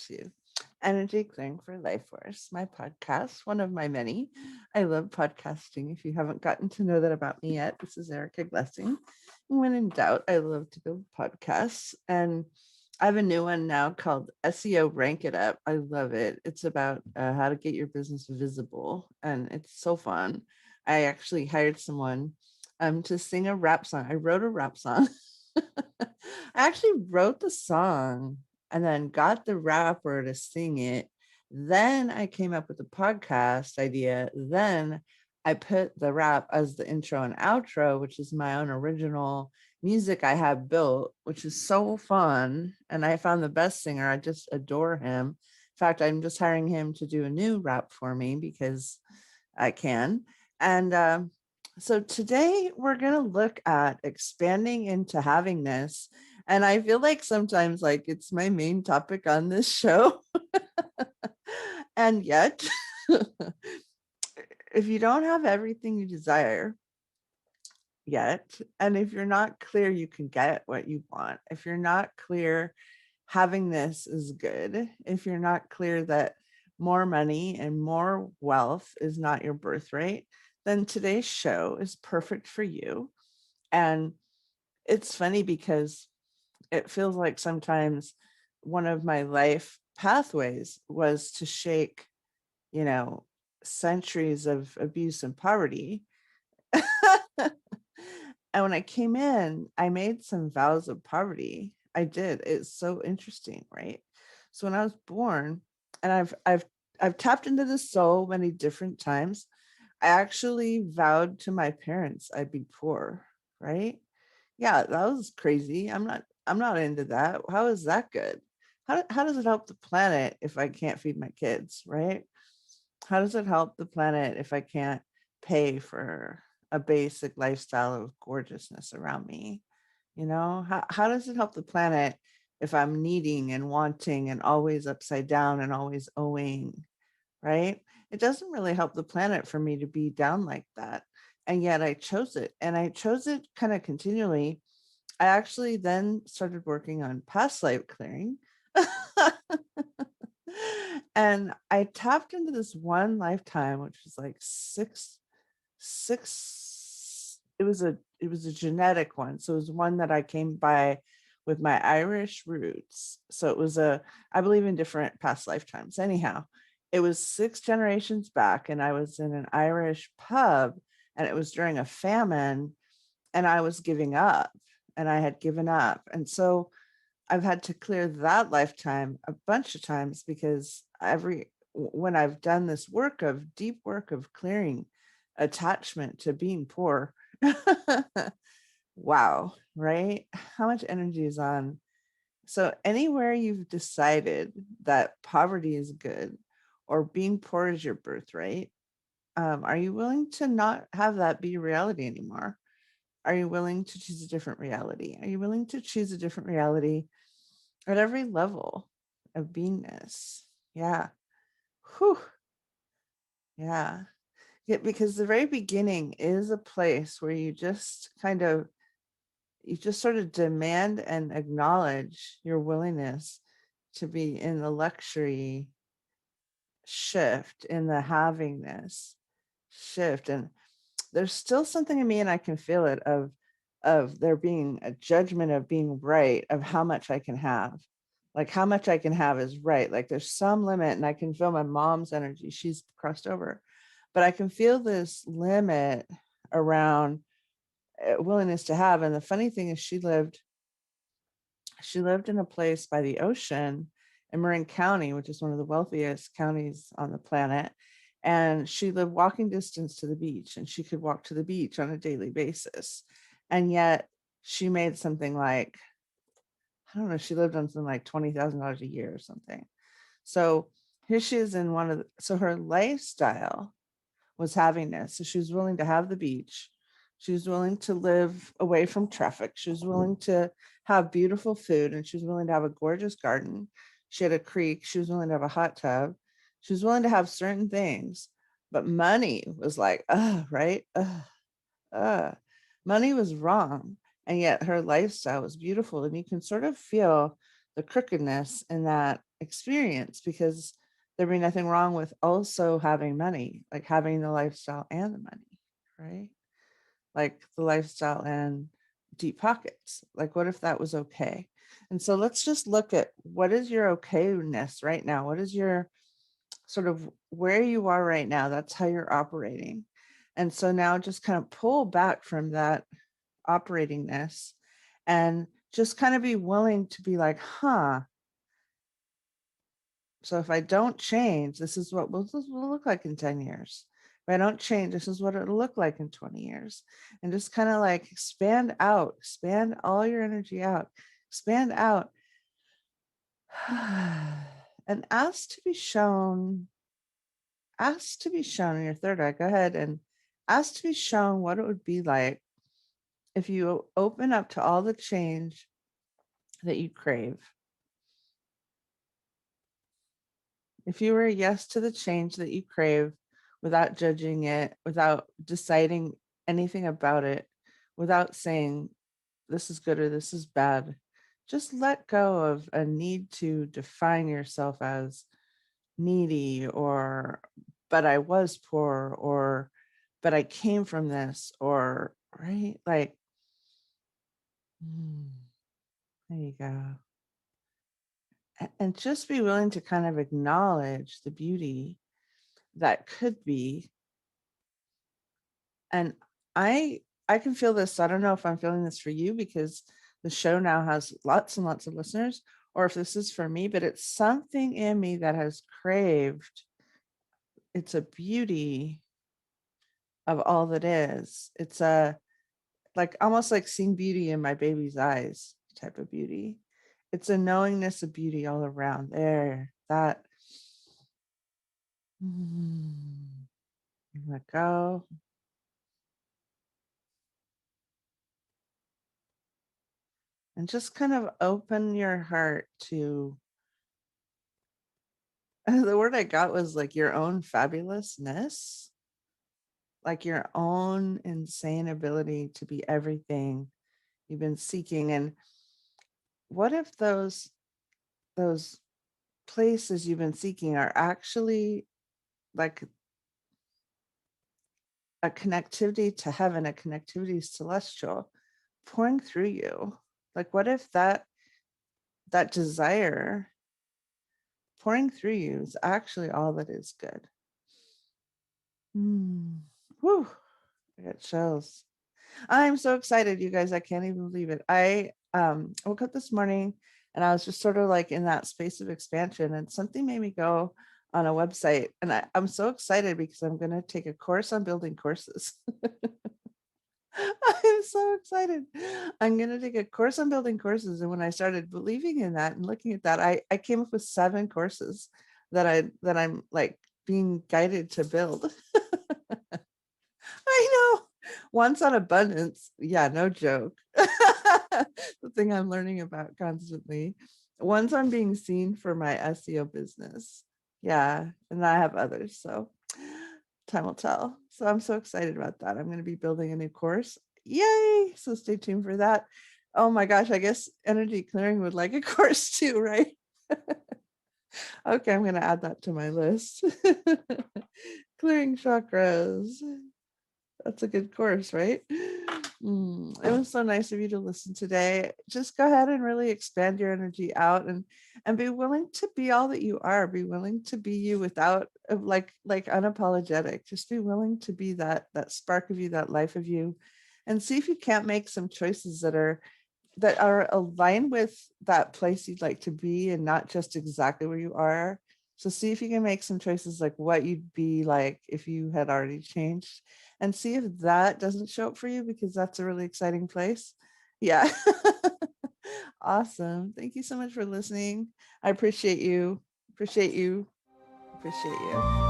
to Energy Clearing for Life Force, my podcast, one of my many. I love podcasting. If you haven't gotten to know that about me yet, this is Erica Blessing. And when in doubt, I love to build podcasts. And I have a new one now called SEO Rank It Up. I love it. It's about how to get your business visible, and it's so fun. I actually hired someone to sing a rap song. I wrote a rap song. I actually wrote the song and then got the rapper to sing it. Then I came up with the podcast idea. Then I put the rap as the intro and outro, which is my own original music I have built, which is so fun. And I found the best singer. I just adore him. In fact, I'm just hiring him to do a new rap for me because I can. And so today we're going to look at expanding into havingness. And I feel like sometimes like it's my main topic on this show. And yet, if you don't have everything you desire yet, and if you're not clear you can get what you want, if you're not clear having this is good, if you're not clear that more money and more wealth is not your birthright, then today's show is perfect for you. And it's funny because it feels like sometimes one of my life pathways was to shake, you know, centuries of abuse and poverty. And when I came in, I made some vows of poverty. I did. It's so interesting, right? So when I was born, and I've tapped into this so many different times. I actually vowed to my parents I'd be poor, right? Yeah, that was crazy. I'm not into that. How is that good? How does it help the planet if I can't feed my kids, right? How does it help the planet if I can't pay for a basic lifestyle of gorgeousness around me? How does it help the planet if I'm needing and wanting and always upside down and always owing, right? It doesn't really help the planet for me to be down like that. And yet I chose it. And I chose it kind of continually. I actually then started working on past life clearing. And I tapped into this one lifetime, which was like six. It was a genetic one. So it was one that I came by with my Irish roots. So it was I believe in different past lifetimes. Anyhow, it was 6 generations back, and I was in an Irish pub, and it was during a famine, and I was giving up, and I had given up. And so I've had to clear that lifetime a bunch of times because when I've done this deep work of clearing attachment to being poor, wow, right? How much energy is on? So anywhere you've decided that poverty is good or being poor is your birthright, are you willing to not have that be reality anymore? Are you willing to choose a different reality? Are you willing to choose a different reality at every level of beingness? Yeah. Whew. Yeah. Yeah, because the very beginning is a place where you just sort of demand and acknowledge your willingness to be in the luxury shift, in the havingness shift. And there's still something in me, and I can feel it, of there being a judgment of being right, of how much I can have. Like how much I can have is right. Like there's some limit, and I can feel my mom's energy. She's crossed over, but I can feel this limit around willingness to have. And the funny thing is, she lived in a place by the ocean in Marin County, which is one of the wealthiest counties on the planet. And she lived walking distance to the beach, and she could walk to the beach on a daily basis. And yet she made something like, I don't know, she lived on something like $20,000 a year or something. So here she is in so her lifestyle was having this. So she was willing to have the beach. She was willing to live away from traffic. She was willing to have beautiful food, and she was willing to have a gorgeous garden. She had a creek. She was willing to have a hot tub. She was willing to have certain things, but money was like, right? Money was wrong. And yet her lifestyle was beautiful. And you can sort of feel the crookedness in that experience, because there'd be nothing wrong with also having money, like having the lifestyle and the money, right? Like the lifestyle and deep pockets. Like, what if that was okay? And so let's just look at what is your okayness right now? What is your sort of where you are right now? That's how you're operating. And so now just kind of pull back from that operatingness and just kind of be willing to be like, so if I don't change, this is what this will look like in 10 years. If I don't change, this is what it'll look like in 20 years. And just kind of like expand out, expand all your energy out, expand out, and ask to be shown in your third eye. Go ahead and ask to be shown what it would be like if you open up to all the change that you crave. If you were a yes to the change that you crave without judging it, without deciding anything about it, without saying this is good or this is bad, just let go of a need to define yourself as needy, or but I was poor, or but I came from this, or right, like there you go. And just be willing to kind of acknowledge the beauty that could be. And I can feel this. I don't know if I'm feeling this for you, because the show now has lots and lots of listeners, or if this is for me, but it's something in me that has craved. It's a beauty of all that is. It's a like almost like seeing beauty in my baby's eyes type of beauty. It's a knowingness of beauty all around there. That let go. And just kind of open your heart to the word I got was like your own fabulousness, like your own insane ability to be everything you've been seeking. And what if those places you've been seeking are actually like a connectivity to heaven, a connectivity celestial pouring through you? Like, what if that desire pouring through you is actually all that is good? Whew, I got chills. I'm so excited, you guys. I can't even believe it. I woke up this morning and I was just sort of like in that space of expansion, and something made me go on a website. And I'm so excited because I'm going to take a course on building courses. I'm so excited. I'm going to take a course on building courses. And when I started believing in that and looking at that, I came up with 7 courses that I'm like being guided to build. I know. One's on abundance. Yeah, no joke. The thing I'm learning about constantly. One's on being seen for my SEO business. Yeah. And I have others. So time will tell. So I'm so excited about that. I'm going to be building a new course. Yay. So stay tuned for that. Oh my gosh. I guess energy clearing would like a course too, right? Okay. I'm going to add that to my list. Clearing chakras. That's a good course, right? It was so nice of you to listen today. Just go ahead and really expand your energy out, and be willing to be all that you are. Be willing to be you without like unapologetic. Just be willing to be that spark of you, that life of you, and see if you can't make some choices that are aligned with that place you'd like to be, and not just exactly where you are. So see if you can make some choices like what you'd be like if you had already changed, and see if that doesn't show up for you, because that's a really exciting place. Yeah. Awesome. Thank you so much for listening. I appreciate you. Appreciate you. Appreciate you.